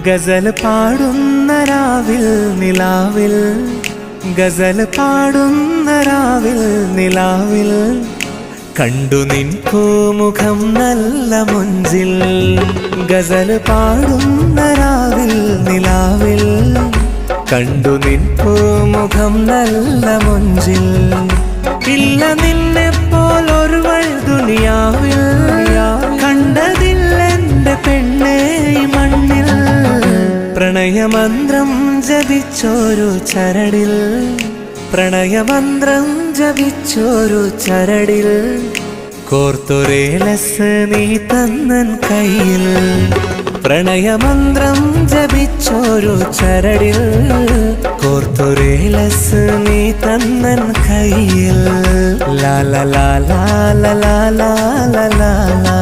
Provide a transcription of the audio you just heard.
ഗസൽ പാടുന്ന രാവിൽ നിലാവിൽ, ഗസൽ പാടുന്ന രാവിൽ നിലാവിൽ കണ്ടു നിൻ പൂമുഖം നല്ല മുഞ്ചിൽ. ഗസൽ പാടുന്ന രാവിൽ നിലാവിൽ കണ്ടു നിൻ പൂമുഖം നല്ല മുഞ്ചിൽ. ഇല്ല നിന്നെ പോലൊരുവൾ ദുനിയാവിൽ കണ്ടതില്ലെന്റെ പെണ്ണേ ഈ മണ്ണിൽ. പ്രണയമന്ത്രം ജപിച്ചോരു ചരടിൽ, പ്രണയമന്ത്രം ജപിച്ചോരു ചരടിൽ കോർത്തൊരേലസ് നീ തന്നൻ കയ്യിൽ. പ്രണയമന്ത്രം ജപിച്ചോരു ചരടിൽ കോർത്തൊരേലസ് നീ തന്നൻ കയ്യിൽ. ലാ ലാ ലാ ലാ ലാ ലാ ലാ ലാ.